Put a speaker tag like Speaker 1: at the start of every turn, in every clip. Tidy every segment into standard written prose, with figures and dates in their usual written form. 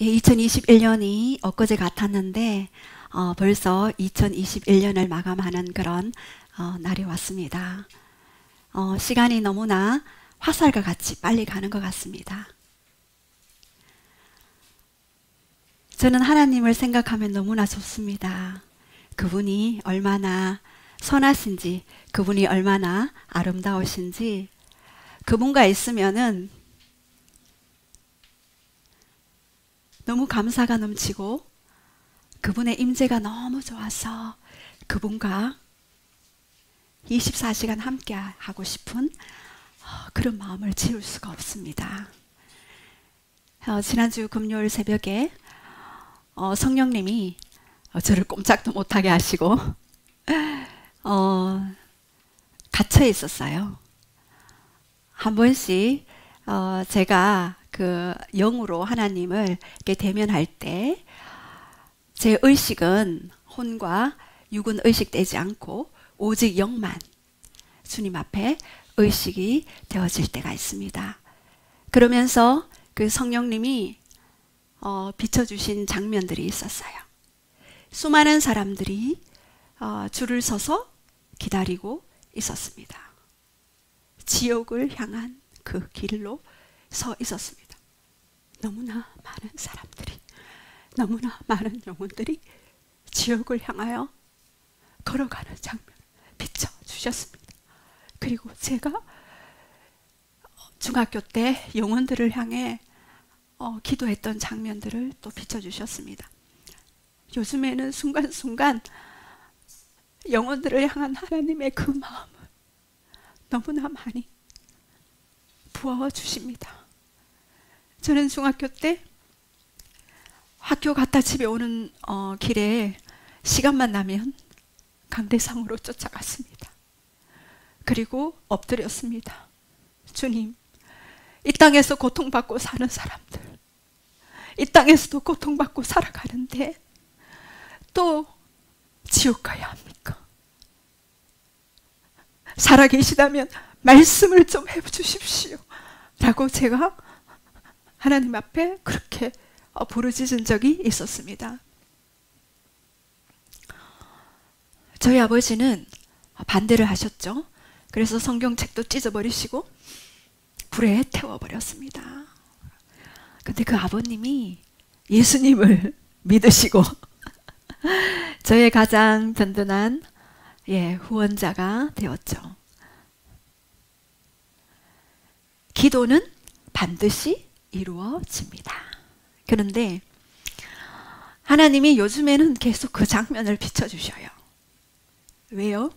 Speaker 1: 2021년이 엊그제 같았는데 벌써 2021년을 마감하는 그런 날이 왔습니다. 시간이 너무나 화살과 같이 빨리 가는 것 같습니다. 저는 하나님을 생각하면 너무나 좋습니다. 그분이 얼마나 선하신지, 그분이 얼마나 아름다우신지, 그분과 있으면은 너무 감사가 넘치고 그분의 임재가 너무 좋아서 그분과 24시간 함께 하고 싶은 그런 마음을 지울 수가 없습니다. 지난주 금요일 새벽에 성령님이 저를 꼼짝도 못하게 하시고 갇혀 있었어요. 한 번씩 제가 그 영으로 하나님을 이렇게 대면할 때 제 의식은 혼과 육은 의식되지 않고 오직 영만 주님 앞에 의식이 되어질 때가 있습니다. 그러면서 그 성령님이 비춰주신 장면들이 있었어요. 수많은 사람들이 줄을 서서 기다리고 있었습니다. 지옥을 향한 그 길로 서 있었습니다. 너무나 많은 사람들이, 너무나 많은 영혼들이 지옥을 향하여 걸어가는 장면을 비춰주셨습니다. 그리고 제가 중학교 때 영혼들을 향해 기도했던 장면들을 또 비춰주셨습니다. 요즘에는 순간순간 영혼들을 향한 하나님의 그 마음을 너무나 많이 부어주십니다. 저는 중학교 때 학교 갔다 집에 오는 길에 시간만 나면 강대상으로 쫓아갔습니다. 그리고 엎드렸습니다. 주님, 이 땅에서 고통받고 사는 사람들, 이 땅에서도 고통받고 살아가는데 또 지옥 가야 합니까? 살아계시다면 말씀을 좀 해주십시오 라고 제가 하나님 앞에 그렇게 부르짖은 적이 있었습니다. 저희 아버지는 반대를 하셨죠. 그래서 성경책도 찢어버리시고 불에 태워버렸습니다. 근데 그 아버님이 예수님을 믿으시고 저의 가장 든든한 후원자가 되었죠. 기도는 반드시 이루어집니다. 그런데 하나님이 요즘에는 계속 그 장면을 비춰주셔요. 왜요?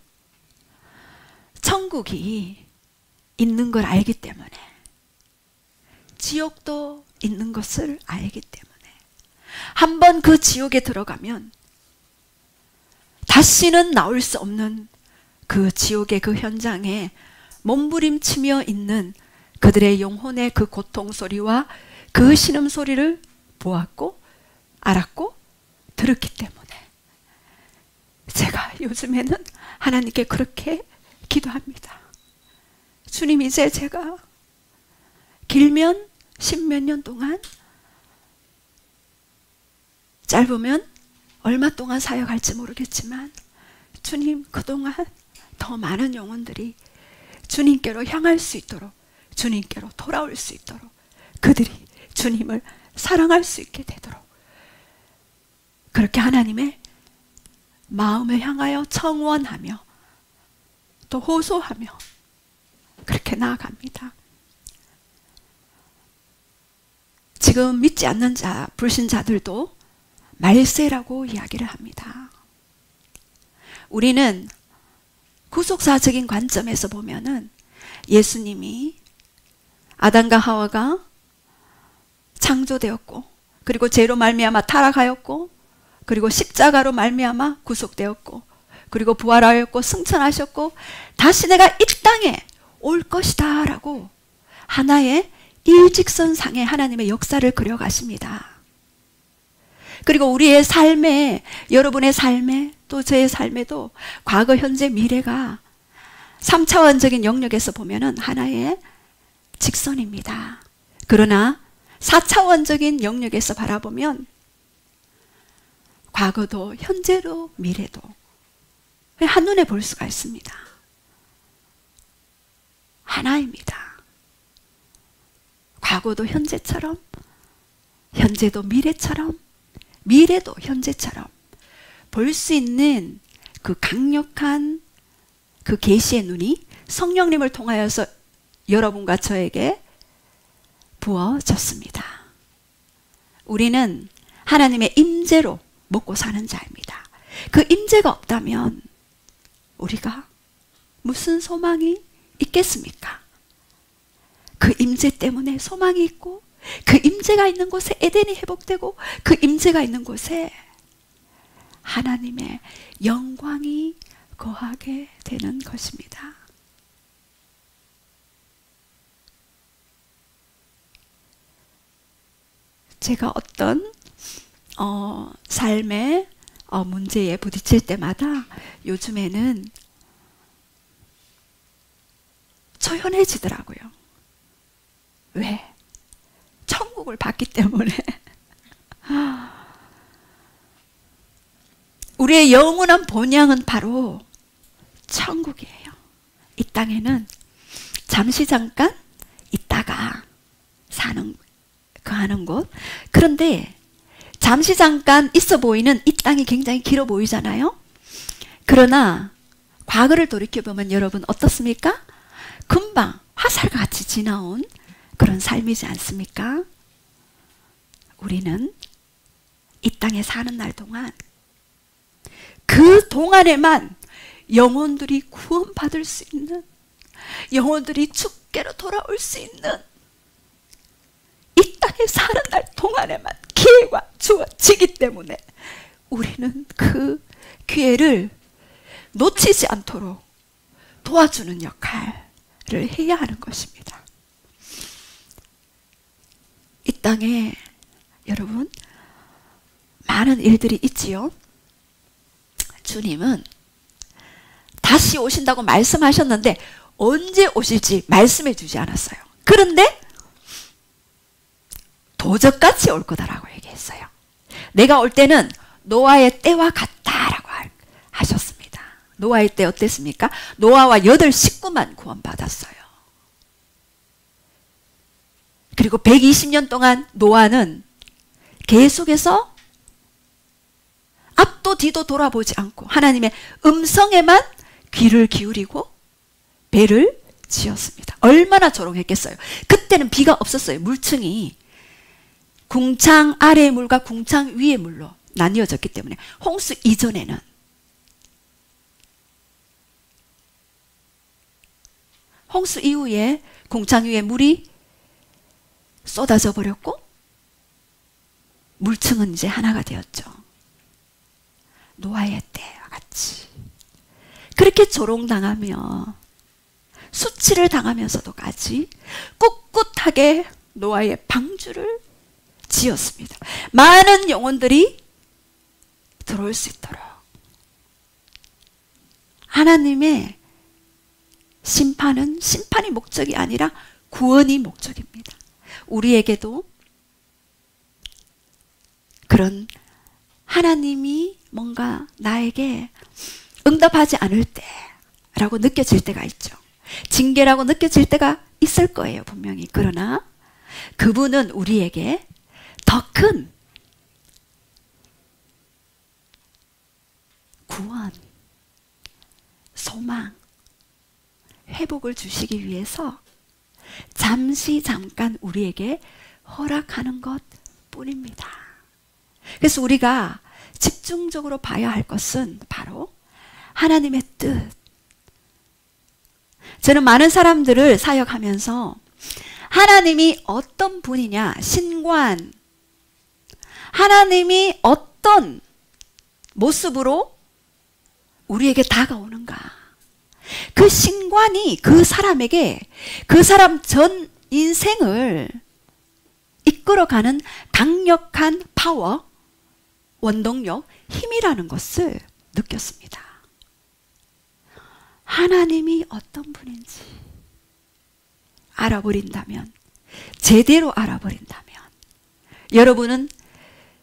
Speaker 1: 천국이 있는 걸 알기 때문에, 지옥도 있는 것을 알기 때문에, 한번 그 지옥에 들어가면 다시는 나올 수 없는 그 지옥의 그 현장에 몸부림치며 있는 그들의 영혼의 그 고통 소리와 그 신음 소리를 보았고 알았고 들었기 때문에 제가 요즘에는 하나님께 그렇게 기도합니다. 주님, 이제 제가 길면 10몇 년 동안, 짧으면 얼마 동안 사역할지 모르겠지만 주님, 그동안 더 많은 영혼들이 주님께로 향할 수 있도록, 주님께로 돌아올 수 있도록, 그들이 주님을 사랑할 수 있게 되도록 그렇게 하나님의 마음을 향하여 청원하며 또 호소하며 그렇게 나아갑니다. 지금 믿지 않는 자, 불신자들도 말세라고 이야기를 합니다. 우리는 구속사적인 관점에서 보면은 예수님이 아담과 하와가 창조되었고, 그리고 죄로 말미암아 타락하였고, 그리고 십자가로 말미암아 구속되었고, 그리고 부활하였고 승천하셨고 다시 내가 이 땅에 올 것이다 라고 하나의 일직선상의 하나님의 역사를 그려가십니다. 그리고 우리의 삶에, 여러분의 삶에, 또 저의 삶에도 과거, 현재, 미래가 3차원적인 영역에서 보면은 하나의 직선입니다. 그러나 4차원적인 영역에서 바라보면 과거도 현재도 미래도 한눈에 볼 수가 있습니다. 하나입니다. 과거도 현재처럼, 현재도 미래처럼, 미래도 현재처럼 볼 수 있는 그 강력한 그 계시의 눈이 성령님을 통하여서 여러분과 저에게 부어졌습니다. 우리는 하나님의 임재로 먹고 사는 자입니다. 그 임재가 없다면 우리가 무슨 소망이 있겠습니까? 그 임재 때문에 소망이 있고, 그 임재가 있는 곳에 에덴이 회복되고, 그 임재가 있는 곳에 하나님의 영광이 거하게 되는 것입니다. 제가 어떤 삶의 문제에 부딪힐 때마다 요즘에는 초연해지더라고요. 왜? 천국을 봤기 때문에. 우리의 영원한 본향은 바로 천국이에요. 이 땅에는 잠시 잠깐 있다가 거하는 곳. 그런데 잠시 잠깐 있어 보이는 이 땅이 굉장히 길어 보이잖아요. 그러나 과거를 돌이켜보면 여러분 어떻습니까? 금방 화살같이 지나온 그런 삶이지 않습니까? 우리는 이 땅에 사는 날 동안 그 동안에만 영혼들이 구원받을 수 있는, 영혼들이 주께로 돌아올 수 있는 이 땅에 사는 날 동안에만 기회가 주어지기 때문에 우리는 그 기회를 놓치지 않도록 도와주는 역할을 해야 하는 것입니다. 이 땅에 여러분 많은 일들이 있지요. 주님은 다시 오신다고 말씀하셨는데 언제 오실지 말씀해 주지 않았어요. 그런데 도적같이 올 거다라고 얘기했어요. 내가 올 때는 노아의 때와 같다라고 하셨습니다. 노아의 때 어땠습니까? 노아와 8 식구만 구원받았어요. 그리고 120년 동안 노아는 계속해서 앞도 뒤도 돌아보지 않고 하나님의 음성에만 귀를 기울이고 배를 지었습니다. 얼마나 조롱했겠어요. 그때는 비가 없었어요. 물층이 궁창 아래의 물과 궁창 위의 물로 나뉘어졌기 때문에 홍수 이전에는 홍수 이후에 궁창 위에 물이 쏟아져 버렸고 물층은 이제 하나가 되었죠. 노아의 때와 같이 그렇게 조롱당하며 수치를 당하면서도까지 꿋꿋하게 노아의 방주를 지었습니다. 많은 영혼들이 들어올 수 있도록. 하나님의 심판은 심판이 목적이 아니라 구원이 목적입니다. 우리에게도 그런 하나님이 뭔가 나에게 응답하지 않을 때라고 느껴질 때가 있죠. 징계라고 느껴질 때가 있을 거예요, 분명히. 그러나 그분은 우리에게 더 큰 구원, 소망, 회복을 주시기 위해서 잠시 잠깐 우리에게 허락하는 것 뿐입니다. 그래서 우리가 집중적으로 봐야 할 것은 바로 하나님의 뜻. 저는 많은 사람들을 사역하면서 하나님이 어떤 분이냐, 신관, 하나님이 어떤 모습으로 우리에게 다가오는가, 그 신관이 그 사람에게 그 사람 전 인생을 이끌어가는 강력한 파워, 원동력, 힘이라는 것을 느꼈습니다. 하나님이 어떤 분인지 알아버린다면, 제대로 알아버린다면 여러분은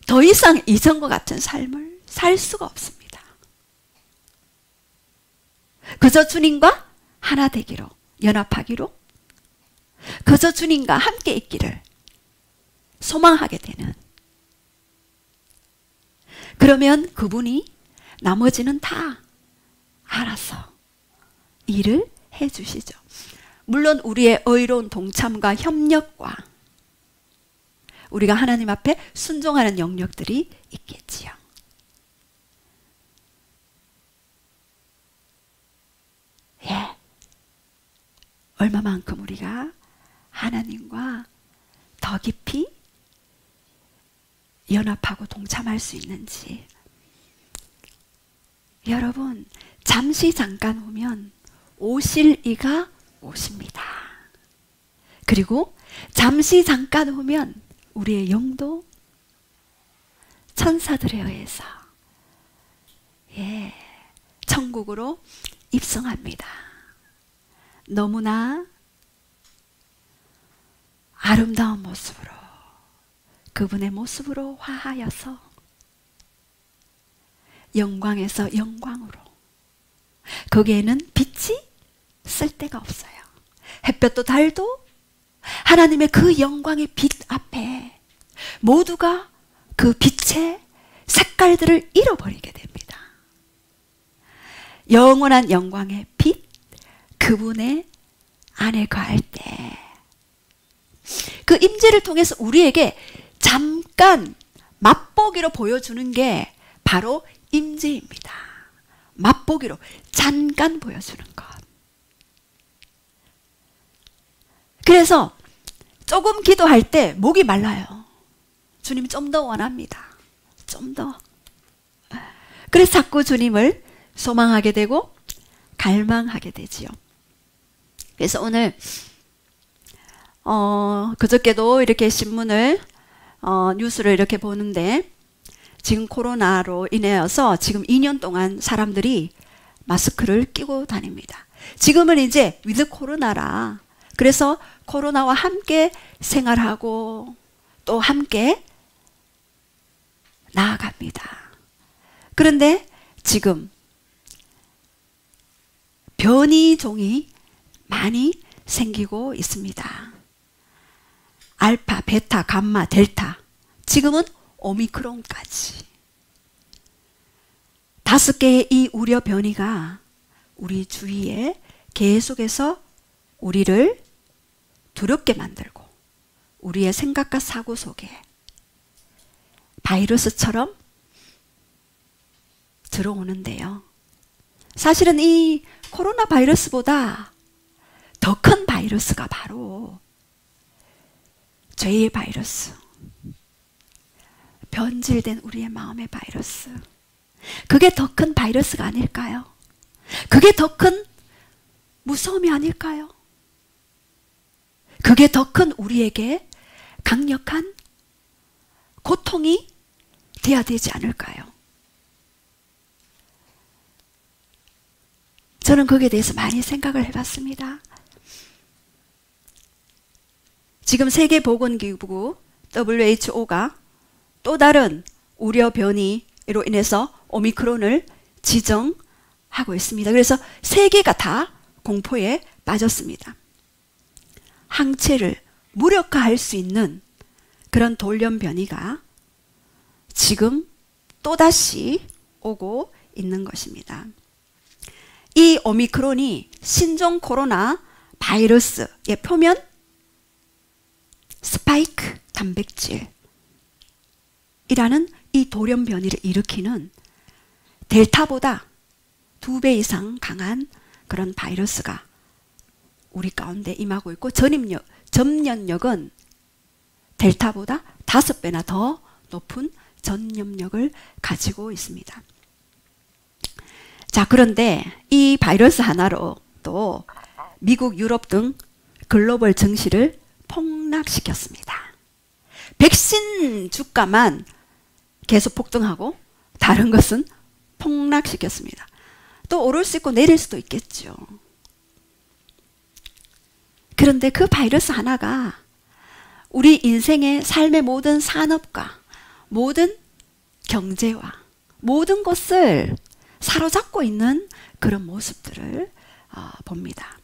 Speaker 1: 더 이상 이전과 같은 삶을 살 수가 없습니다. 그저 주님과 하나 되기로, 연합하기로, 그저 주님과 함께 있기를 소망하게 되는, 그러면 그분이 나머지는 다 알아서 일을 해 주시죠. 물론 우리의 의로운 동참과 협력과 우리가 하나님 앞에 순종하는 영역들이 있겠지요. 예. 얼마만큼 우리가 하나님과 더 깊이 연합하고 동참할 수 있는지. 여러분, 잠시 잠깐 오면 오실 이가 오십니다. 그리고 잠시 잠깐 오면 우리의 영도 천사들에 의해서 천국으로 입성합니다. 너무나 아름다운 모습으로, 그분의 모습으로 화하여서 영광에서 영광으로, 거기에는 빛이 쓸 데가 없어요. 햇볕도 달도 하나님의 그 영광의 빛 앞에 모두가 그 빛의 색깔들을 잃어버리게 됩니다. 영원한 영광의 빛, 그분의 안에 거할 때 그 임재를 통해서 우리에게 잠깐 맛보기로 보여주는 게 바로 임재입니다. 맛보기로 잠깐 보여주는 것. 그래서 조금 기도할 때 목이 말라요. 주님 좀 더 원합니다. 좀 더. 그래서 자꾸 주님을 소망하게 되고 갈망하게 되지요. 그래서 오늘 그저께도 이렇게 신문을 뉴스를 이렇게 보는데, 지금 코로나로 인해서 지금 2년 동안 사람들이 마스크를 끼고 다닙니다. 지금은 이제 위드 코로나라, 그래서 코로나와 함께 생활하고 또 함께 나아갑니다. 그런데 지금 변이종이 많이 생기고 있습니다. 알파, 베타, 감마, 델타, 지금은 오미크론까지 5개의 이 우려 변이가 우리 주위에 계속해서 우리를 두렵게 만들고 우리의 생각과 사고 속에 바이러스처럼 들어오는데요. 사실은 이 코로나 바이러스보다 더 큰 바이러스가 바로 죄의 바이러스, 변질된 우리의 마음의 바이러스, 그게 더 큰 바이러스가 아닐까요? 그게 더 큰 무서움이 아닐까요? 그게 더 큰 우리에게 강력한 고통이 돼야 되지 않을까요? 저는 거기에 대해서 많이 생각을 해봤습니다. 지금 세계보건기구 WHO가 또 다른 우려 변이로 인해서 오미크론을 지정하고 있습니다. 그래서 세계가 다 공포에 빠졌습니다. 항체를 무력화할 수 있는 그런 돌연 변이가 지금 또다시 오고 있는 것입니다. 이 오미크론이 신종 코로나 바이러스의 표면 스파이크 단백질이라는 이 돌연 변이를 일으키는 델타보다 2배 이상 강한 그런 바이러스가 우리 가운데 임하고 있고, 전염력은 델타보다 5배나 더 높은 전염력을 가지고 있습니다. 자, 그런데 이 바이러스 하나로 또 미국, 유럽 등 글로벌 증시를 폭락시켰습니다. 백신 주가만 계속 폭등하고 다른 것은 폭락시켰습니다. 또 오를 수 있고 내릴 수도 있겠죠. 그런데 그 바이러스 하나가 우리 인생의 삶의 모든 산업과 모든 경제와 모든 것을 사로잡고 있는 그런 모습들을 봅니다.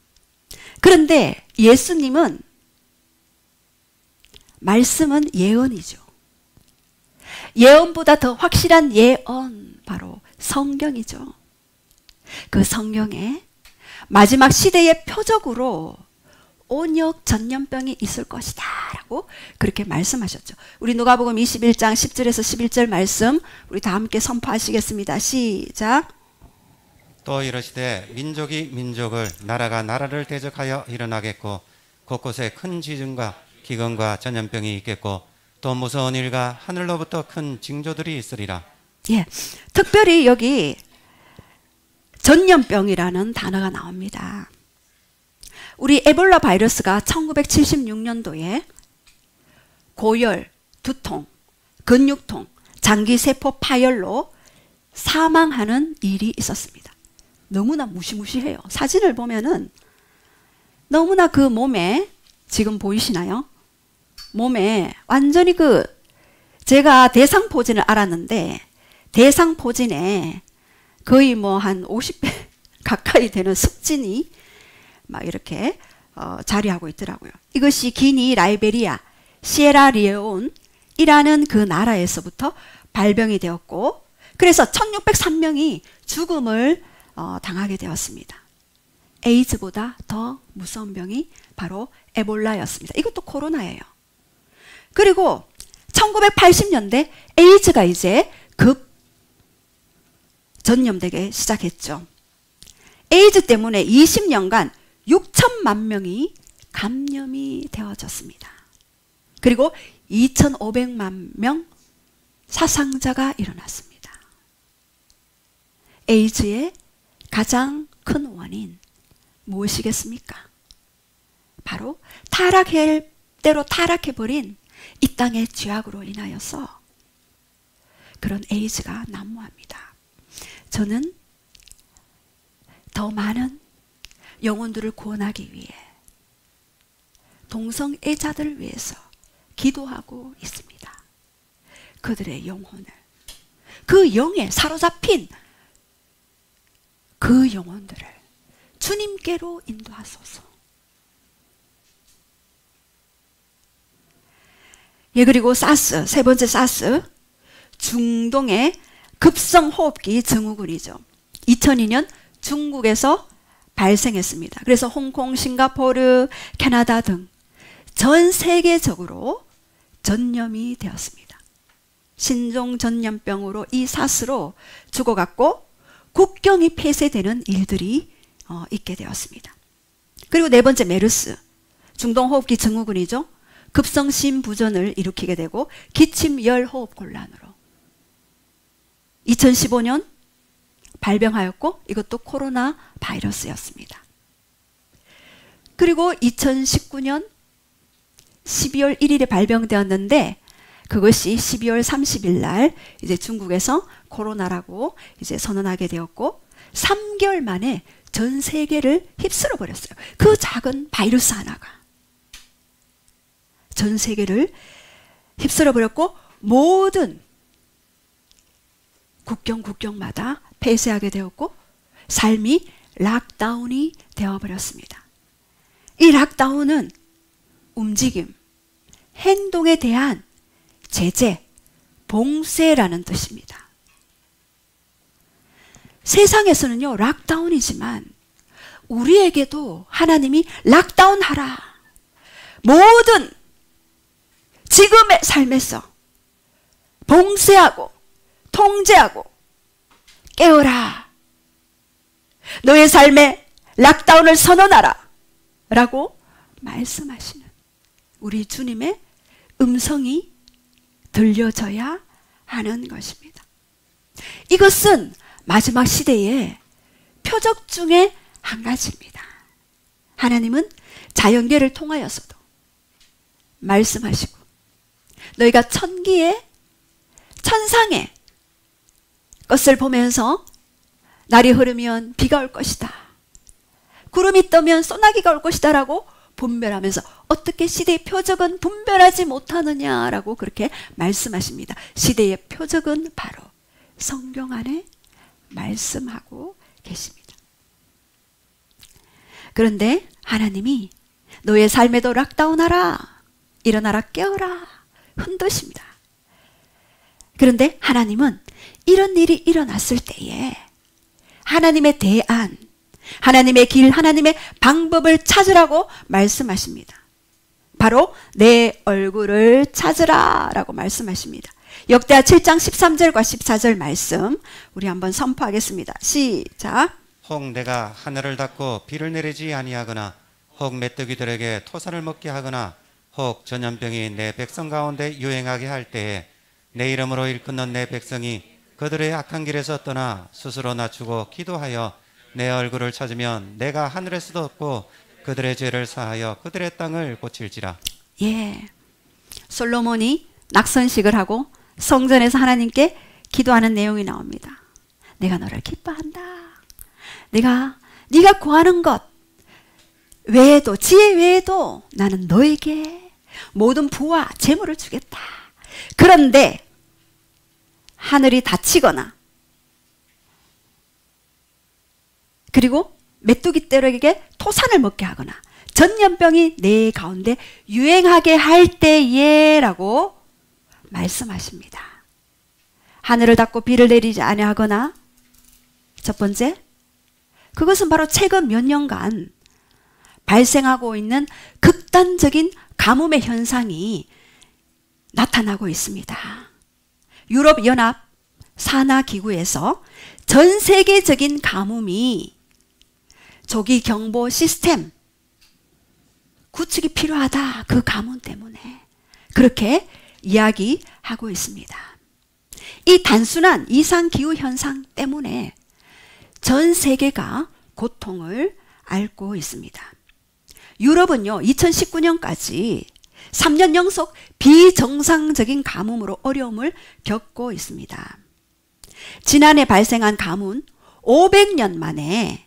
Speaker 1: 그런데 예수님은 말씀은 예언이죠. 예언보다 더 확실한 예언, 바로 성경이죠. 그 성경에 마지막 시대의 표적으로 온역 전염병이 있을 것이다 라고 그렇게 말씀하셨죠. 우리 누가복음 21장 10절에서 11절 말씀 우리 다 함께 선포하시겠습니다. 시작.
Speaker 2: 또 이르시되 민족이 민족을 나라가 나라를 대적하여 일어나겠고 곳곳에 큰 지진과 기근과 전염병이 있겠고 또 무서운 일과 하늘로부터 큰 징조들이 있으리라.
Speaker 1: 예, 특별히 여기 전염병이라는 단어가 나옵니다. 우리 에볼라 바이러스가 1976년도에 고열, 두통, 근육통, 장기세포 파열로 사망하는 일이 있었습니다. 너무나 무시무시해요. 사진을 보면은 너무나 그 몸에, 지금 보이시나요? 몸에 완전히 제가 대상포진을 알았는데 대상포진에 거의 뭐 한 50배 가까이 되는 습진이 막 이렇게 자리하고 있더라고요. 이것이 기니, 라이베리아, 시에라리온이라는 그 나라에서부터 발병이 되었고, 그래서 1603명이 죽음을 당하게 되었습니다. 에이즈보다 더 무서운 병이 바로 에볼라였습니다. 이것도 코로나예요. 그리고 1980년대 에이즈가 이제 급 전염되기 시작했죠. 에이즈 때문에 20년간 6천만 명이 감염이 되어졌습니다. 그리고 2,500만 명 사상자가 일어났습니다. 에이즈의 가장 큰 원인 무엇이겠습니까? 바로 타락할 대로 타락해버린 이 땅의 죄악으로 인하여서 그런 에이즈가 난무합니다. 저는 더 많은 영혼들을 구원하기 위해 동성애자들을 위해서 기도하고 있습니다. 그들의 영혼을, 그 영에 사로잡힌 그 영혼들을 주님께로 인도하소서. 예, 그리고 사스, 세 번째 사스, 중동의 급성호흡기 증후군이죠. 2002년 중국에서 발생했습니다. 그래서 홍콩, 싱가포르, 캐나다 등 전 세계적으로 전염이 되었습니다. 신종 전염병으로 이 사스로 죽어갔고 국경이 폐쇄되는 일들이 있게 되었습니다. 그리고 네 번째 메르스, 중동호흡기 증후군이죠. 급성심부전을 일으키게 되고 기침열호흡곤란으로 2015년 발병하였고 이것도 코로나 바이러스였습니다. 그리고 2019년 12월 1일에 발병되었는데 그것이 12월 30일 날 이제 중국에서 코로나라고 이제 선언하게 되었고 3개월 만에 전 세계를 휩쓸어 버렸어요. 그 작은 바이러스 하나가 전 세계를 휩쓸어 버렸고 모든 국경마다 폐쇄하게 되었고 삶이 락다운이 되어버렸습니다. 이 락다운은 움직임, 행동에 대한 제재, 봉쇄라는 뜻입니다. 세상에서는요 락다운이지만 우리에게도 하나님이 락다운하라. 모든 지금의 삶에서 봉쇄하고 통제하고 깨어라. 너의 삶에 락다운을 선언하라 라고 말씀하시는 우리 주님의 음성이 들려져야 하는 것입니다. 이것은 마지막 시대의 표적 중에 한 가지입니다. 하나님은 자연계를 통하여서도 말씀하시고 너희가 천기의 천상의 것을 보면서 날이 흐르면 비가 올 것이다. 구름이 떠면 소나기가 올 것이다 라고 분별하면서 어떻게 시대의 표적은 분별하지 못하느냐라고 그렇게 말씀하십니다. 시대의 표적은 바로 성경 안에 말씀하고 계십니다. 그런데 하나님이 너의 삶에도 락다운하라, 일어나라, 깨어라 흔드십니다. 그런데 하나님은 이런 일이 일어났을 때에 하나님의 대안, 하나님의 길, 하나님의 방법을 찾으라고 말씀하십니다. 바로 내 얼굴을 찾으라 라고 말씀하십니다. 역대하 7장 13절과 14절 말씀 우리 한번 선포하겠습니다. 시작.
Speaker 2: 혹 내가 하늘을 닫고 비를 내리지 아니하거나 혹 메뚜기들에게 토산을 먹게 하거나 혹 전염병이 내 백성 가운데 유행하게 할 때에 내 이름으로 일컫는 내 백성이 그들의 악한 길에서 떠나 스스로 낮추고 기도하여 내 얼굴을 찾으면 내가 하늘에서 듣고 그들의 죄를 사하여 그들의 땅을 고칠지라.
Speaker 1: 예, 솔로몬이 낙선식을 하고 성전에서 하나님께 기도하는 내용이 나옵니다. 내가 너를 기뻐한다. 네가 구하는 것 외에도, 지혜 외에도 나는 너에게 모든 부와 재물을 주겠다. 그런데 하늘이 닫히거나 그리고 메뚜기떼에게 토산을 먹게 하거나 전염병이 내 가운데 유행하게 할 때에 라고 말씀하십니다. 하늘을 닫고 비를 내리지 아니하거나, 첫 번째, 그것은 바로 최근 몇 년간 발생하고 있는 극단적인 가뭄의 현상이 나타나고 있습니다. 유럽연합 산하기구에서 전 세계적인 가뭄이 조기 경보 시스템 구축이 필요하다. 그 가뭄 때문에 그렇게 이야기하고 있습니다. 이 단순한 이상기후 현상 때문에 전 세계가 고통을 앓고 있습니다. 유럽은요, 2019년까지 3년 연속 비정상적인 가뭄으로 어려움을 겪고 있습니다. 지난해 발생한 가뭄은 500년 만에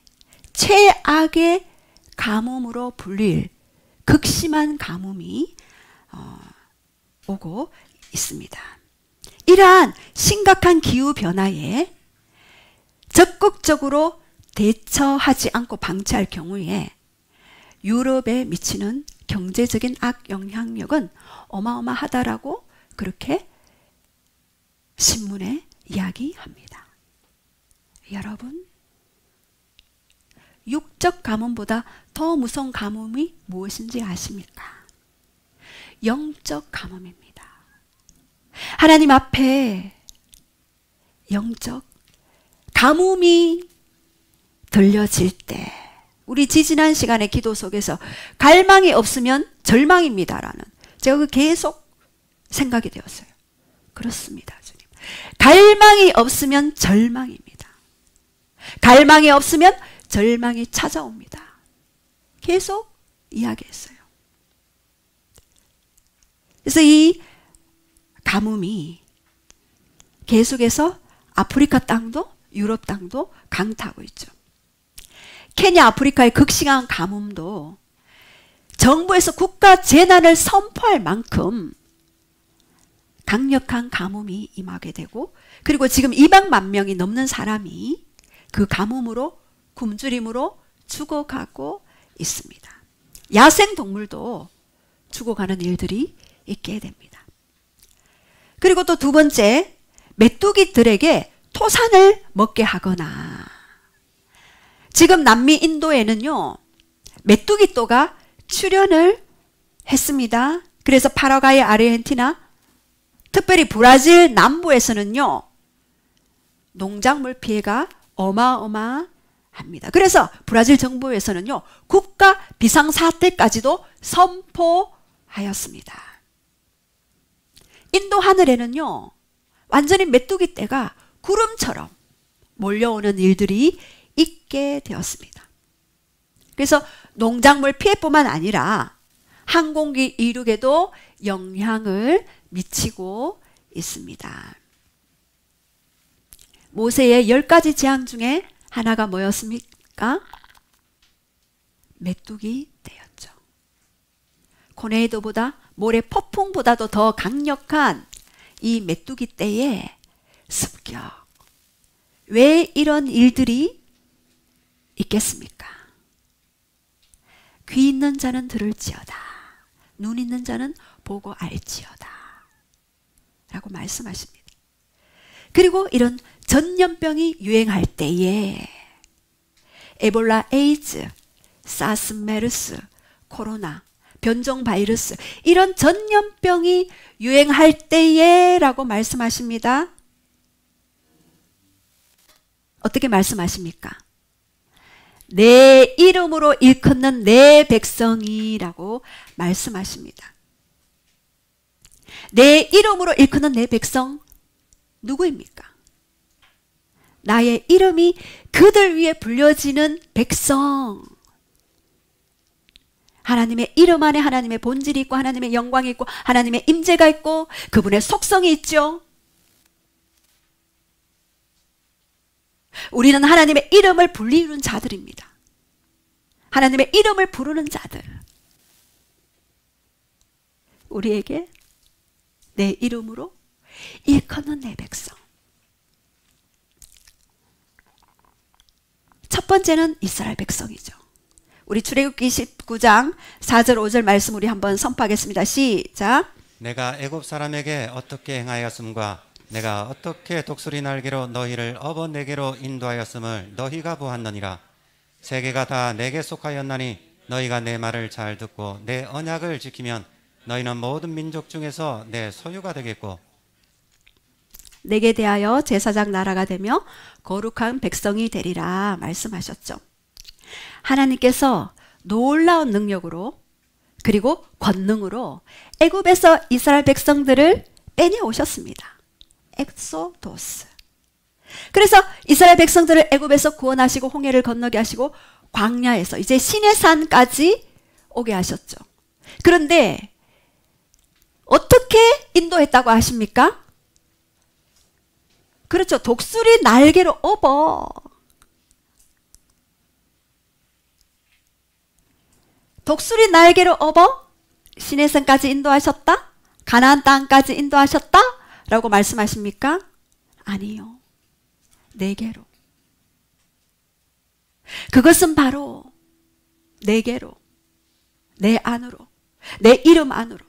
Speaker 1: 최악의 가뭄으로 불릴 극심한 가뭄이 오고 있습니다. 이러한 심각한 기후변화에 적극적으로 대처하지 않고 방치할 경우에 유럽에 미치는 경제적인 악영향력은 어마어마하다라고 그렇게 신문에 이야기합니다. 여러분, 육적 가뭄보다 더 무서운 가뭄이 무엇인지 아십니까? 영적 가뭄입니다. 하나님 앞에 영적 가뭄이 들려질 때, 우리 지지난 시간의 기도 속에서 갈망이 없으면 절망입니다라는, 제가 그 계속 생각이 되었어요. 그렇습니다, 주님. 갈망이 없으면 절망입니다. 갈망이 없으면 절망이 찾아옵니다. 계속 이야기했어요. 그래서 이 가뭄이 계속해서 아프리카 땅도 유럽 땅도 강타하고 있죠. 케냐 아프리카의 극심한 가뭄도 정부에서 국가 재난을 선포할 만큼 강력한 가뭄이 임하게 되고, 그리고 지금 200만 명이 넘는 사람이 그 가뭄으로 굶주림으로 죽어가고 있습니다. 야생 동물도 죽어가는 일들이 있게 됩니다. 그리고 또 두 번째, 메뚜기들에게 토산을 먹게 하거나, 지금 남미 인도에는요, 메뚜기떼가 출현을 했습니다. 그래서 파라과이, 아르헨티나, 특별히 브라질 남부에서는요, 농작물 피해가 어마어마합니다. 그래서 브라질 정부에서는요, 국가 비상사태까지도 선포하였습니다. 인도 하늘에는요, 완전히 메뚜기떼가 구름처럼 몰려오는 일들이 있게 되었습니다. 그래서 농작물 피해뿐만 아니라 항공기 이륙에도 영향을 미치고 있습니다. 모세의 10가지 재앙 중에 하나가 뭐였습니까? 메뚜기떼였죠. 토네이도보다 모래 폭풍보다도 더 강력한 이 메뚜기 떼의 습격. 왜 이런 일들이 있겠습니까? 귀 있는 자는 들을지어다. 눈 있는 자는 보고 알지어다. 라고 말씀하십니다. 그리고 이런 전염병이 유행할 때에 에볼라, 에이즈, 사스, 메르스, 코로나, 변종 바이러스 이런 전염병이 유행할 때에 라고 말씀하십니다. 어떻게 말씀하십니까? 내 이름으로 일컫는 내 백성이라고 말씀하십니다. 내 이름으로 일컫는 내 백성 누구입니까? 나의 이름이 그들 위에 불려지는 백성. 하나님의 이름 안에 하나님의 본질이 있고 하나님의 영광이 있고 하나님의 임재가 있고 그분의 속성이 있죠. 우리는 하나님의 이름을 불리우는 자들입니다. 하나님의 이름을 부르는 자들. 우리에게 내 이름으로 일컫는 내 백성. 첫 번째는 이스라엘 백성이죠. 우리 출애굽기 19장 4절 5절 말씀 우리 한번 선포하겠습니다. 시작.
Speaker 2: 내가 애굽 사람에게 어떻게 행하였음과 내가 어떻게 독수리 날개로 너희를 업어 내게로 인도하였음을 너희가 보았느니라. 세계가 다 내게 속하였나니 너희가 내 말을 잘 듣고 내 언약을 지키면 너희는 모든 민족 중에서 내 소유가 되겠고
Speaker 1: 내게 대하여 제사장 나라가 되며 거룩한 백성이 되리라 말씀하셨죠. 하나님께서 놀라운 능력으로 그리고 권능으로 애굽에서 이스라엘 백성들을 빼내오셨습니다. 엑소도스. 그래서 이스라엘 백성들을 애굽에서 구원하시고 홍해를 건너게 하시고 광야에서 이제 시내산까지 오게 하셨죠. 그런데 어떻게 인도했다고 하십니까? 그렇죠. 독수리 날개로 업어. 독수리 날개로 업어 시내산까지 인도하셨다? 가나안 땅까지 인도하셨다? 라고 말씀하십니까? 아니요. 네개로. 그것은 바로 네개로, 내 안으로, 내 이름 안으로,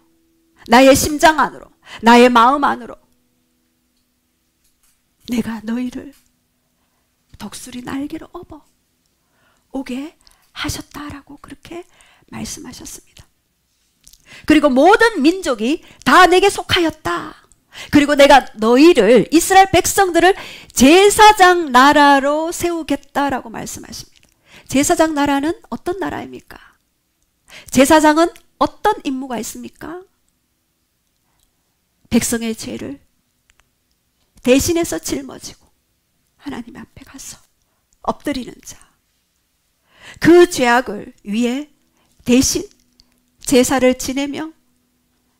Speaker 1: 나의 심장 안으로, 나의 마음 안으로 내가 너희를 독수리 날개로 업어 오게 하셨다라고 그렇게 말씀하셨습니다. 그리고 모든 민족이 다 내게 속하였다. 그리고 내가 너희를 이스라엘 백성들을 제사장 나라로 세우겠다라고 말씀하십니다. 제사장 나라는 어떤 나라입니까? 제사장은 어떤 임무가 있습니까? 백성의 죄를 대신해서 짊어지고 하나님 앞에 가서 엎드리는 자. 그 죄악을 위해 대신 제사를 지내며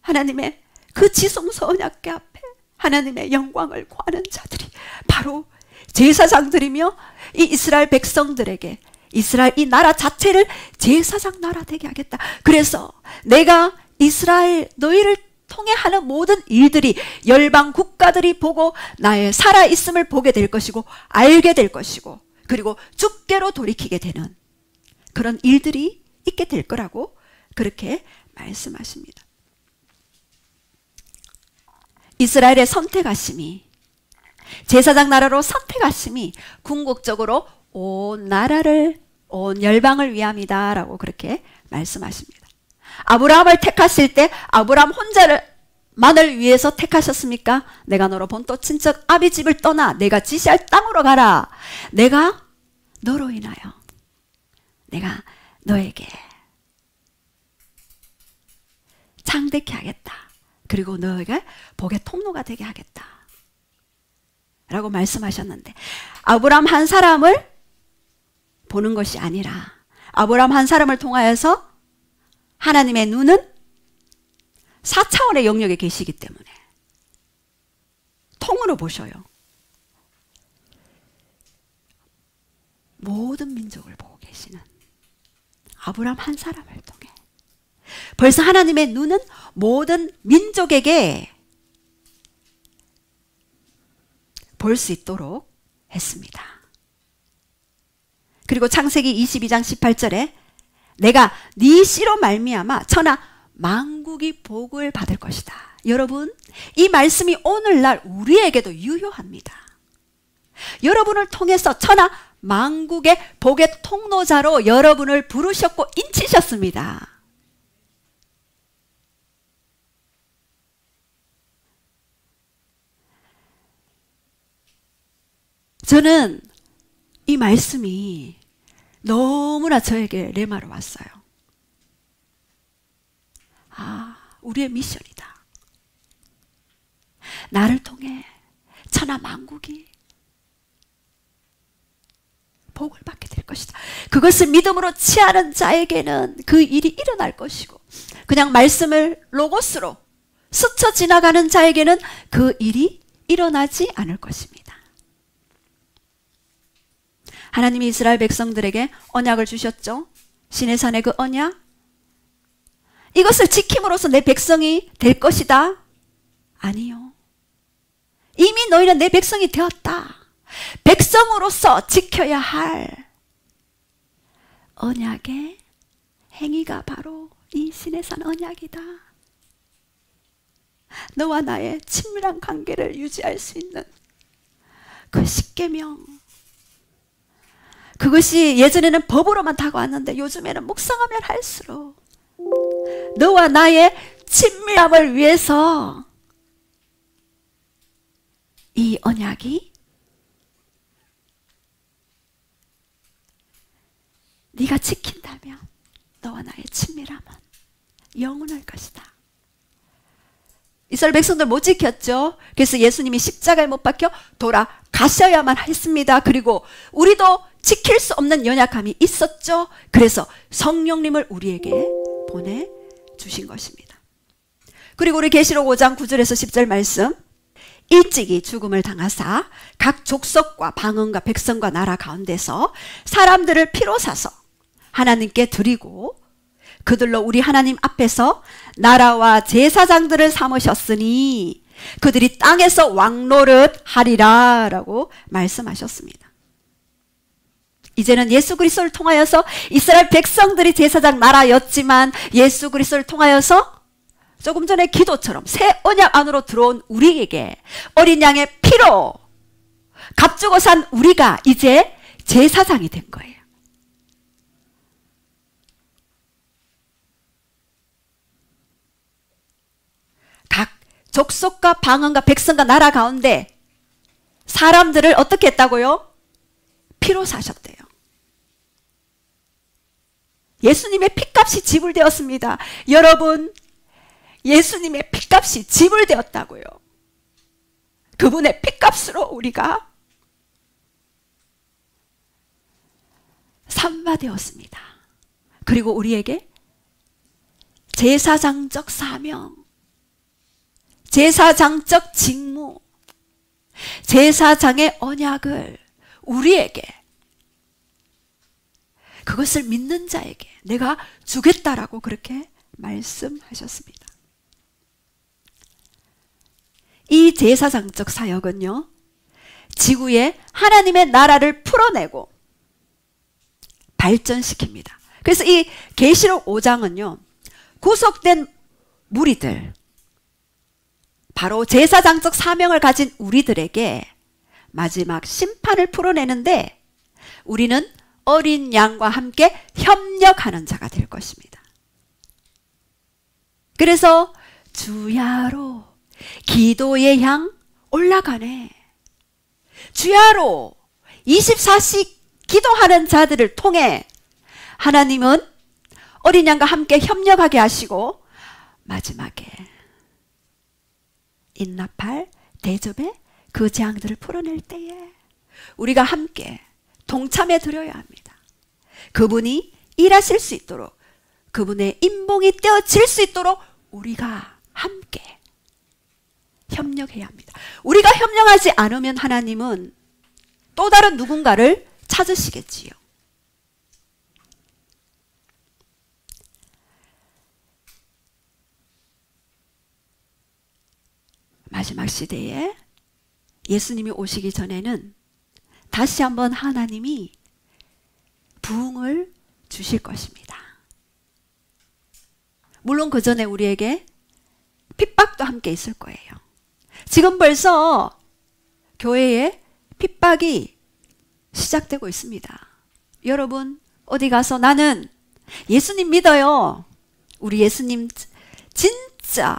Speaker 1: 하나님의 그 지성소 언약궤 앞에 하나님의 영광을 구하는 자들이 바로 제사장들이며 이 이스라엘 백성들에게 이스라엘 이 나라 자체를 제사장 나라 되게 하겠다. 그래서 내가 이스라엘 너희를 통해 하는 모든 일들이 열방 국가들이 보고 나의 살아있음을 보게 될 것이고 알게 될 것이고 그리고 주께로 돌이키게 되는 그런 일들이 있게 될 거라고 그렇게 말씀하십니다. 이스라엘의 선택하심이 제사장 나라로 선택하심이 궁극적으로 온 나라를 온 열방을 위함이다 라고 그렇게 말씀하십니다. 아브라함을 택하실 때 아브라함 혼자만을 위해서 택하셨습니까? 내가 너로 본토 친척 아비 집을 떠나 내가 지시할 땅으로 가라. 내가 너로 인하여 내가 너에게 창대케 하겠다. 그리고 너에게 복의 통로가 되게 하겠다. 라고 말씀하셨는데 아브라함 한 사람을 보는 것이 아니라 아브라함 한 사람을 통하여서 하나님의 눈은 4차원의 영역에 계시기 때문에 통으로 보셔요. 모든 민족을 보고 계시는 아브라함 한 사람을 통해 벌써 하나님의 눈은 모든 민족에게 볼 수 있도록 했습니다. 그리고 창세기 22장 18절에 내가 네 씨로 말미암아 천하 만국이 복을 받을 것이다. 여러분, 이 말씀이 오늘날 우리에게도 유효합니다. 여러분을 통해서 천하 만국의 복의 통로자로 여러분을 부르셨고 인치셨습니다. 저는 이 말씀이 너무나 저에게 레마로 왔어요. 아, 우리의 미션이다. 나를 통해 천하 만국이 복을 받게 될 것이다. 그것을 믿음으로 취하는 자에게는 그 일이 일어날 것이고, 그냥 말씀을 로고스로 스쳐 지나가는 자에게는 그 일이 일어나지 않을 것입니다. 하나님이 이스라엘 백성들에게 언약을 주셨죠. 시내산의 그 언약, 이것을 지킴으로써 내 백성이 될 것이다. 아니요. 이미 너희는 내 백성이 되었다. 백성으로서 지켜야 할 언약의 행위가 바로 이 시내산 언약이다. 너와 나의 친밀한 관계를 유지할 수 있는 그 십계명, 그것이 예전에는 법으로만 다가왔는데 요즘에는 묵상하면 할수록 너와 나의 친밀함을 위해서 이 언약이 네가 지킨다면 너와 나의 친밀함은 영원할 것이다. 이스라엘 백성들 못 지켰죠. 그래서 예수님이 십자가에 못 박혀 돌아가셔야만 했습니다. 그리고 우리도 지킬 수 없는 연약함이 있었죠. 그래서 성령님을 우리에게 보내주신 것입니다. 그리고 우리 계시록 5장 9절에서 10절 말씀, 일찍이 죽음을 당하사 각 족속과 방언과 백성과 나라 가운데서 사람들을 피로 사서 하나님께 드리고 그들로 우리 하나님 앞에서 나라와 제사장들을 삼으셨으니 그들이 땅에서 왕노릇 하리라 라고 말씀하셨습니다. 이제는 예수 그리스도를 통하여서 이스라엘 백성들이 제사장 나라였지만 예수 그리스도를 통하여서 조금 전에 기도처럼 새 언약 안으로 들어온 우리에게 어린 양의 피로 값주고 산 우리가 이제 제사장이 된 거예요. 각 족속과 방언과 백성과 나라 가운데 사람들을 어떻게 했다고요? 피로 사셨대요. 예수님의 피값이 지불되었습니다. 여러분, 예수님의 피값이 지불되었다고요. 그분의 피값으로 우리가 삼바되었습니다. 그리고 우리에게 제사장적 사명, 제사장적 직무, 제사장의 언약을 우리에게, 그것을 믿는 자에게 내가 주겠다라고 그렇게 말씀하셨습니다. 이 제사장적 사역은요, 지구에 하나님의 나라를 풀어내고 발전시킵니다. 그래서 이 계시록 5장은요, 구속된 무리들, 바로 제사장적 사명을 가진 우리들에게 마지막 심판을 풀어내는데 우리는 어린 양과 함께 협력하는 자가 될 것입니다. 그래서 주야로 기도의 향 올라가네. 주야로 24시 기도하는 자들을 통해 하나님은 어린 양과 함께 협력하게 하시고 마지막에 인납할 대접에 그 재앙들을 풀어낼 때에 우리가 함께 동참해 드려야 합니다. 그분이 일하실 수 있도록, 그분의 인봉이 떼어질 수 있도록 우리가 함께 협력해야 합니다. 우리가 협력하지 않으면 하나님은 또 다른 누군가를 찾으시겠지요. 마지막 시대에 예수님이 오시기 전에는 다시 한번 하나님이 부흥을 주실 것입니다. 물론 그 전에 우리에게 핍박도 함께 있을 거예요. 지금 벌써 교회에 핍박이 시작되고 있습니다. 여러분 어디 가서 나는 예수님 믿어요. 우리 예수님 진짜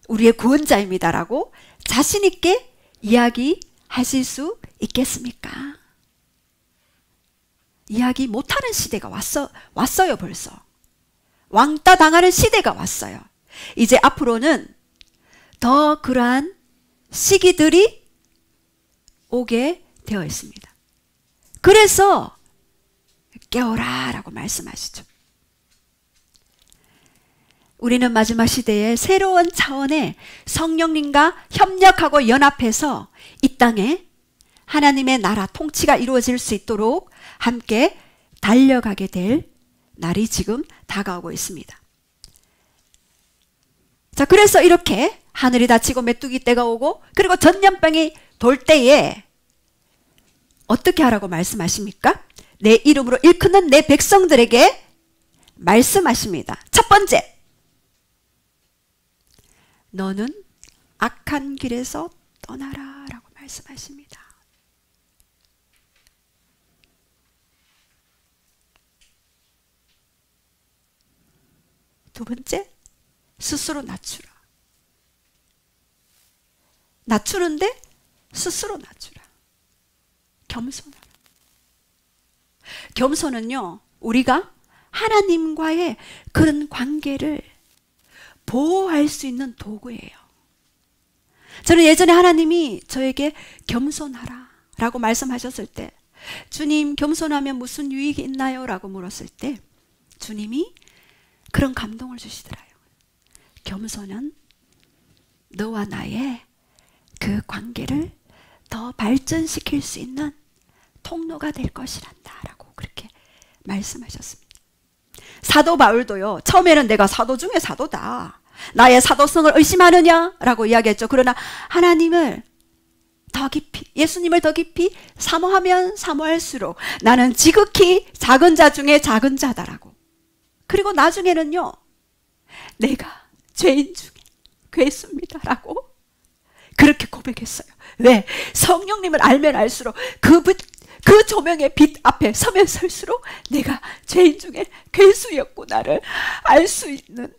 Speaker 1: 우리의 구원자입니다라고 자신 있게 이야기하실 수 있겠습니까? 이야기 못하는 시대가 왔어요 벌써. 왕따 당하는 시대가 왔어요. 이제 앞으로는 더 그러한 시기들이 오게 되어 있습니다. 그래서 깨어라 라고 말씀하시죠. 우리는 마지막 시대에 새로운 차원의 성령님과 협력하고 연합해서 이 땅에 하나님의 나라 통치가 이루어질 수 있도록 함께 달려가게 될 날이 지금 다가오고 있습니다. 자, 그래서 이렇게 하늘이 닫히고 메뚜기 떼가 오고 그리고 전염병이 돌 때에 어떻게 하라고 말씀하십니까? 내 이름으로 일컫는 내 백성들에게 말씀하십니다. 첫 번째, 너는 악한 길에서 떠나라 라고 말씀하십니다. 두 번째, 스스로 낮추라. 낮추는데 스스로 낮추라. 겸손하라. 겸손은요, 우리가 하나님과의 그런 관계를 보호할 수 있는 도구예요. 저는 예전에 하나님이 저에게 겸손하라 라고 말씀하셨을 때, 주님 겸손하면 무슨 유익이 있나요? 라고 물었을 때 주님이 그런 감동을 주시더라고요. 겸손은 너와 나의 그 관계를 더 발전시킬 수 있는 통로가 될 것이란다 라고 그렇게 말씀하셨습니다. 사도 바울도요, 처음에는 내가 사도 중에 사도다, 나의 사도성을 의심하느냐 라고 이야기했죠. 그러나 하나님을 더 깊이, 예수님을 더 깊이 사모하면 사모할수록 나는 지극히 작은 자 중에 작은 자다라고. 그리고 나중에는요, 내가 죄인 중에 괴수입니다 라고 그렇게 고백했어요. 왜? 성령님을 알면 알수록 그 조명의 빛 앞에 서면 설수록 내가 죄인 중에 괴수였구나를 알 수 있는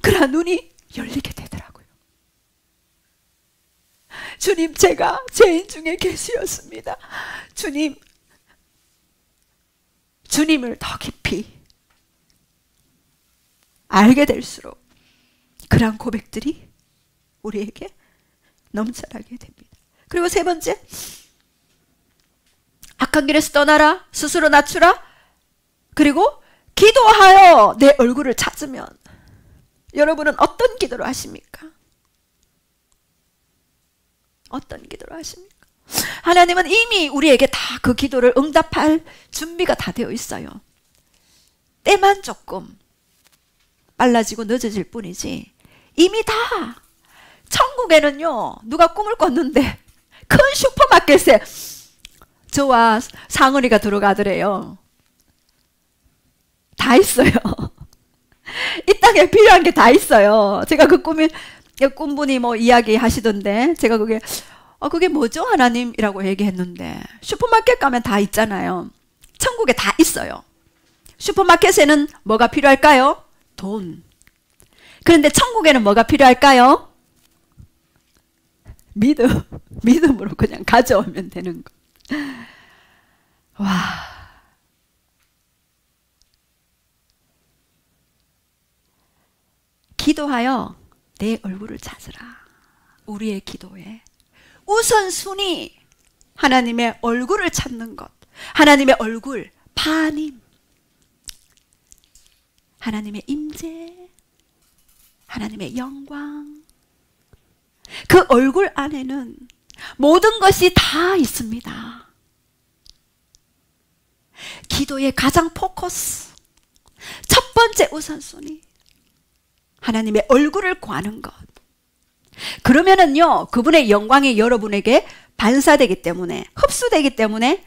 Speaker 1: 그러한 눈이 열리게 되더라고요. 주님, 제가 죄인 중에 괴수였습니다. 주님을 더 깊이 알게 될수록 그러한 고백들이 우리에게 넘쳐나게 됩니다. 그리고 세 번째, 악한 길에서 떠나라, 스스로 낮추라, 그리고 기도하여 내 얼굴을 찾으면. 여러분은 어떤 기도를 하십니까? 어떤 기도를 하십니까? 하나님은 이미 우리에게 다 그 기도를 응답할 준비가 다 되어 있어요. 때만 조금 빨라지고 늦어질 뿐이지 이미 다. 천국에는요, 누가 꿈을 꿨는데 큰 슈퍼마켓에 저와 상은이가 들어가더래요. 다 있어요. 이 땅에 필요한 게 다 있어요. 제가 그 꿈분이 뭐 이야기 하시던데, 제가 그게 뭐죠 하나님이라고 얘기했는데, 슈퍼마켓 가면 다 있잖아요. 천국에 다 있어요. 슈퍼마켓에는 뭐가 필요할까요? 돈. 그런데 천국에는 뭐가 필요할까요? 믿음으로 그냥 가져오면 되는 거. 와. 기도하여 내 얼굴을 찾으라. 우리의 기도에 우선순위, 하나님의 얼굴을 찾는 것. 하나님의 얼굴, 파님, 하나님의 임재, 하나님의 영광. 그 얼굴 안에는 모든 것이 다 있습니다. 기도의 가장 포커스, 첫 번째 우선순위, 하나님의 얼굴을 구하는 것. 그러면은요, 그분의 영광이 여러분에게 반사되기 때문에, 흡수되기 때문에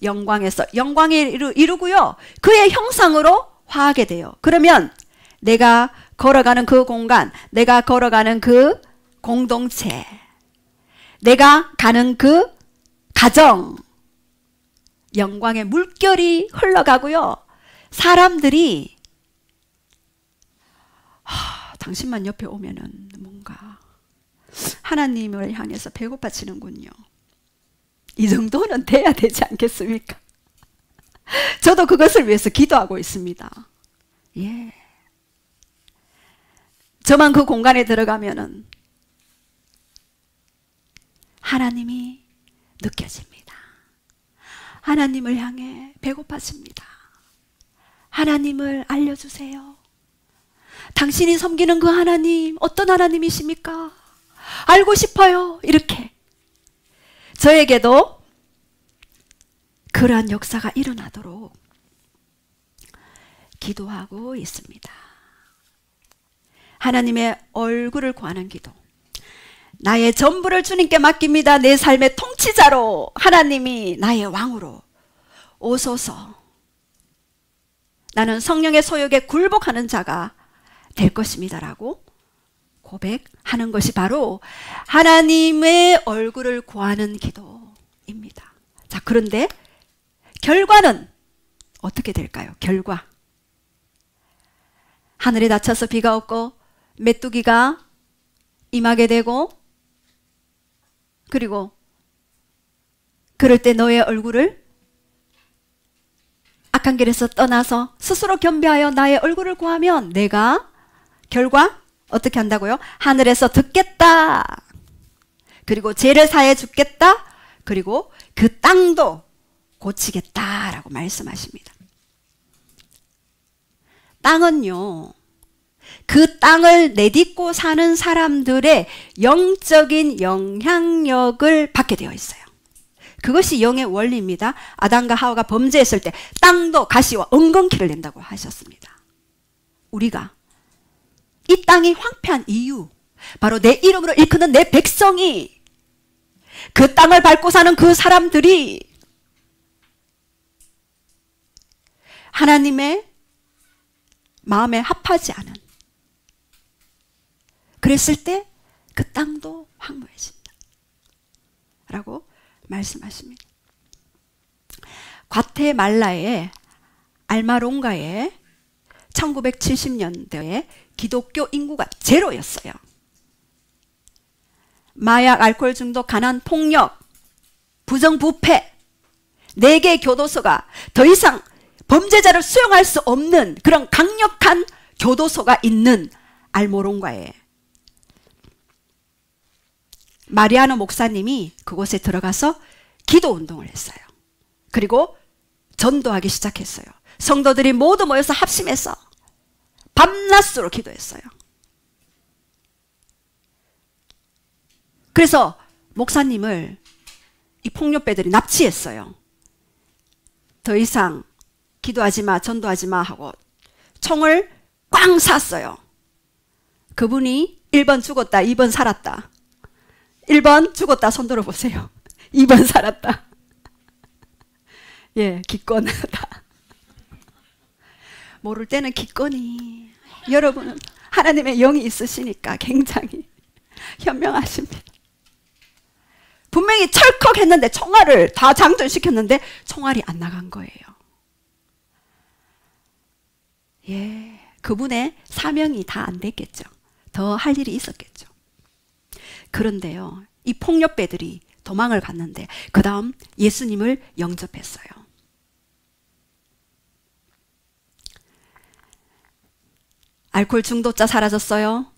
Speaker 1: 영광에서 영광을 이루고요, 그의 형상으로 화하게 돼요. 그러면 내가 걸어가는 그 공간, 내가 걸어가는 그 공동체, 내가 가는 그 가정, 영광의 물결이 흘러가고요, 사람들이 당신만 옆에 오면은 뭔가 하나님을 향해서 배고파지는군요. 이 정도는 돼야 되지 않겠습니까? 저도 그것을 위해서 기도하고 있습니다. 예. 저만 그 공간에 들어가면은 하나님이 느껴집니다. 하나님을 향해 배고파집니다. 하나님을 알려주세요. 당신이 섬기는 그 하나님, 어떤 하나님이십니까? 알고 싶어요. 이렇게 저에게도 그러한 역사가 일어나도록 기도하고 있습니다. 하나님의 얼굴을 구하는 기도. 나의 전부를 주님께 맡깁니다. 내 삶의 통치자로, 하나님이 나의 왕으로 오소서. 나는 성령의 소욕에 굴복하는 자가 될 것입니다 라고 고백하는 것이 바로 하나님의 얼굴을 구하는 기도입니다. 자, 그런데 결과는 어떻게 될까요? 결과. 하늘이 닫혀서 비가 없고 메뚜기가 임하게 되고, 그리고 그럴 때 너의 얼굴을 악한 길에서 떠나서 스스로 겸비하여 나의 얼굴을 구하면 내가 결과 어떻게 한다고요? 하늘에서 듣겠다. 그리고 죄를 사해 주겠다. 그리고 그 땅도 고치겠다라고 말씀하십니다. 땅은요, 그 땅을 내딛고 사는 사람들의 영적인 영향력을 받게 되어 있어요. 그것이 영의 원리입니다. 아담과 하와가 범죄했을 때 땅도 가시와 엉겅퀴를 낸다고 하셨습니다. 우리가 이 땅이 황폐한 이유, 바로 내 이름으로 일컫는 내 백성이, 그 땅을 밟고 사는 그 사람들이 하나님의 마음에 합하지 않은, 그랬을 때 그 땅도 황무해진다 라고 말씀하십니다. 과테말라의 알마롱가의 1970년대에 기독교 인구가 제로였어요. 마약, 알코올 중독, 가난, 폭력, 부정부패, 4개의 교도소가 더 이상 범죄자를 수용할 수 없는 그런 강력한 교도소가 있는 알모롱가에 마리아노 목사님이 그곳에 들어가서 기도 운동을 했어요. 그리고 전도하기 시작했어요. 성도들이 모두 모여서 합심해서 밤낮으로 기도했어요. 그래서 목사님을 이 폭력배들이 납치했어요. 더 이상 기도하지 마, 전도하지 마 하고 총을 꽝 쐈어요. 그분이 1번 죽었다, 2번 살았다. 1번 죽었다, 손 들어보세요. 2번 살았다. 예, 기권하다. 모를 때는 기권이, 여러분은 하나님의 영이 있으시니까 굉장히 현명하십니다. 분명히 철컥 했는데, 총알을 다 장전시켰는데 총알이 안 나간 거예요. 예, 그분의 사명이 다 안 됐겠죠. 더 할 일이 있었겠죠. 그런데요, 이 폭력배들이 도망을 갔는데 그 다음 예수님을 영접했어요. 알코올 중독자 사라졌어요.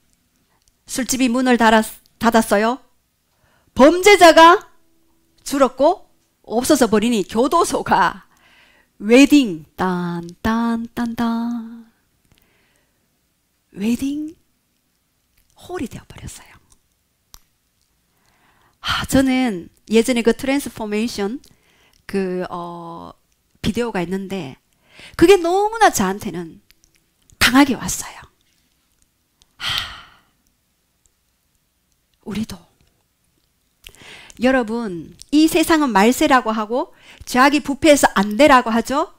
Speaker 1: 술집이 문을 닫았어요. 범죄자가 줄었고 없어져 버리니 교도소가 웨딩 딴딴딴딴 웨딩 홀이 되어버렸어요. 저는 예전에 그 트랜스포메이션 비디오가 있는데 그게 너무나 저한테는 강하게 왔어요. 우리도. 여러분, 이 세상은 말세라고 하고 죄악이 부패해서 안 되라고 하죠.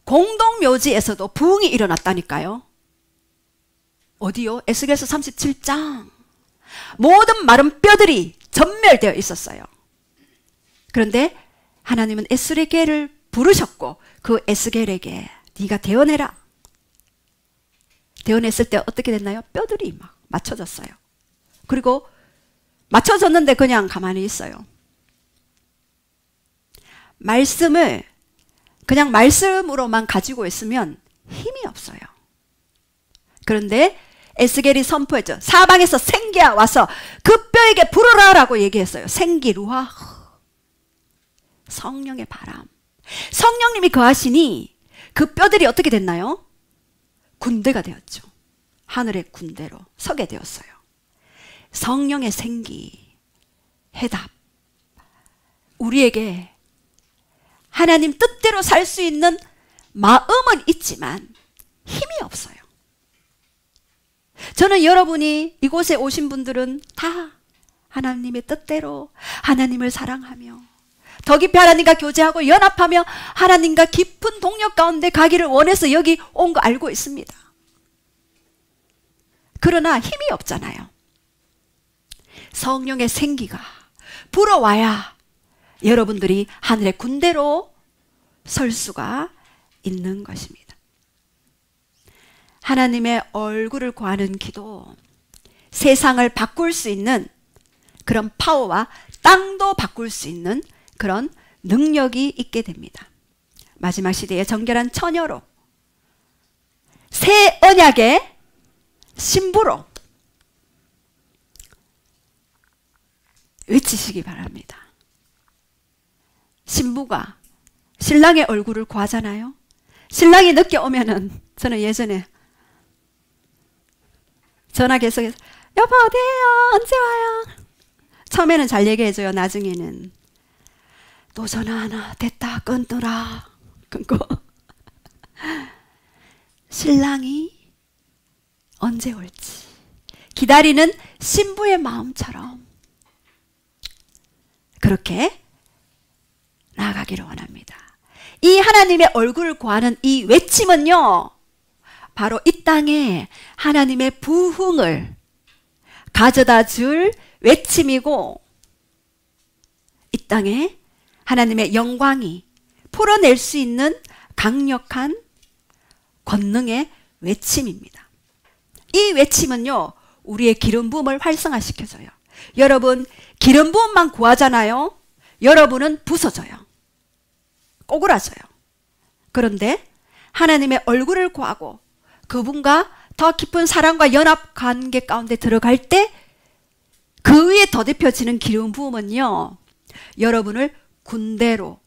Speaker 1: 공동묘지에서도 부흥이 일어났다니까요. 어디요? 에스겔서 37장. 모든 마른 뼈들이 전멸되어 있었어요. 그런데 하나님은 에스겔을 부르셨고 그 에스겔에게 네가 대언해라. 대언했을 때 어떻게 됐나요? 뼈들이 막 맞춰졌어요. 그리고 맞춰졌는데 그냥 가만히 있어요. 말씀을 그냥 말씀으로만 가지고 있으면 힘이 없어요. 그런데 에스겔이 선포했죠. 사방에서 생기야 와서 그 뼈에게 불어라 라고 얘기했어요. 생기, 루아, 성령의 바람. 성령님이 거하시니 그 뼈들이 어떻게 됐나요? 군대가 되었죠. 하늘의 군대로 서게 되었어요. 성령의 생기, 해답. 우리에게 하나님 뜻대로 살 수 있는 마음은 있지만 힘이 없어요. 저는 여러분이 이곳에 오신 분들은 다 하나님의 뜻대로 하나님을 사랑하며 더 깊이 하나님과 교제하고 연합하며 하나님과 깊은 동력 가운데 가기를 원해서 여기 온 거 알고 있습니다. 그러나 힘이 없잖아요. 성령의 생기가 불어와야 여러분들이 하늘의 군대로 설 수가 있는 것입니다. 하나님의 얼굴을 구하는 기도, 세상을 바꿀 수 있는 그런 파워와 땅도 바꿀 수 있는 그런 능력이 있게 됩니다. 마지막 시대의 정결한 처녀로, 새 언약의 신부로 외치시기 바랍니다. 신부가 신랑의 얼굴을 구하잖아요. 신랑이 늦게 오면은 저는 예전에 전화 계속해서 여보 어디에요? 언제 와요? 처음에는 잘 얘기해줘요. 나중에는 또 전화하나? 됐다 끊더라. 끊고 신랑이 언제 올지 기다리는 신부의 마음처럼 그렇게 나아가기를 원합니다. 이 하나님의 얼굴을 구하는 이 외침은요, 바로 이 땅에 하나님의 부흥을 가져다 줄 외침이고, 이 땅에 하나님의 영광이 풀어낼 수 있는 강력한 권능의 외침입니다. 이 외침은요, 우리의 기름 부음을 활성화시켜줘요. 여러분, 기름 부음만 구하잖아요. 여러분은 부서져요. 꼬꾸라져요. 그런데 하나님의 얼굴을 구하고 그분과 더 깊은 사랑과 연합 관계 가운데 들어갈 때 그 위에 더듬혀지는 기름 부음은요, 여러분을 군대로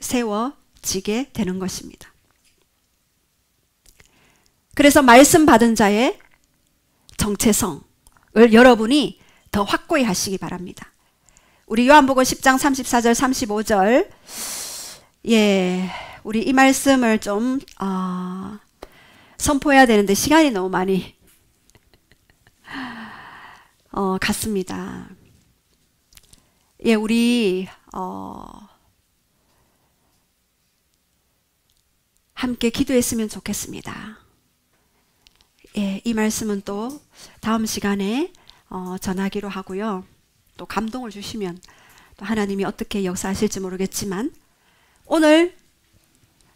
Speaker 1: 세워지게 되는 것입니다. 그래서 말씀 받은 자의 정체성을 여러분이 더 확고히 하시기 바랍니다. 우리 요한복음 10장 34절 35절, 예, 우리 이 말씀을 좀 선포해야 되는데 시간이 너무 많이 갔습니다. 예, 우리 함께 기도했으면 좋겠습니다. 예, 이 말씀은 또 다음 시간에 전하기로 하고요. 또 감동을 주시면 또 하나님이 어떻게 역사하실지 모르겠지만, 오늘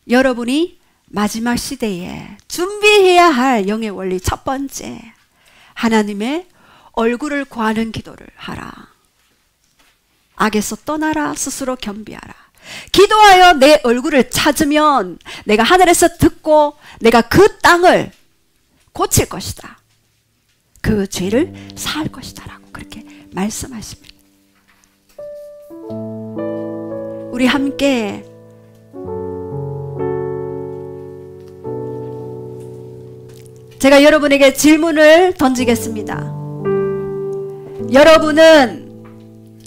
Speaker 1: 여러분이 마지막 시대에 준비해야 할 영의 원리 첫 번째, 하나님의 얼굴을 구하는 기도를 하라. 악에서 떠나라. 스스로 겸비하라. 기도하여 내 얼굴을 찾으면 내가 하늘에서 듣고 내가 그 땅을 고칠 것이다. 그 죄를 사할 것이다 라고 그렇게 말씀하십니다. 우리 함께 제가 여러분에게 질문을 던지겠습니다. 여러분은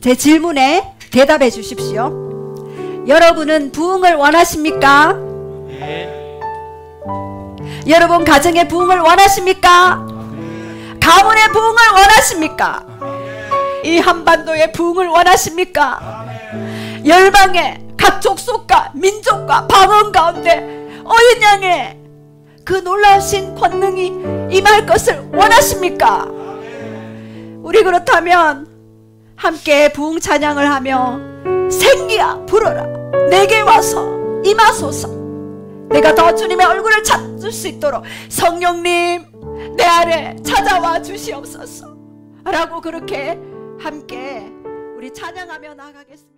Speaker 1: 제 질문에 대답해 주십시오. 여러분은 부흥을 원하십니까? 네. 여러분 가정의 부흥을 원하십니까? 네. 가문의 부흥을 원하십니까? 이 한반도의 부흥을 원하십니까? 열방의 각 족속과 민족과 방언 가운데 어린 양의 그 놀라우신 권능이 임할 것을 원하십니까? 우리 그렇다면 함께 부흥 찬양을 하며 생기야 불어라 내게 와서 임하소서. 내가 더 주님의 얼굴을 찾을 수 있도록 성령님 내 아래 찾아와 주시옵소서 라고 그렇게 함께 우리 찬양하며 나아가겠습니다.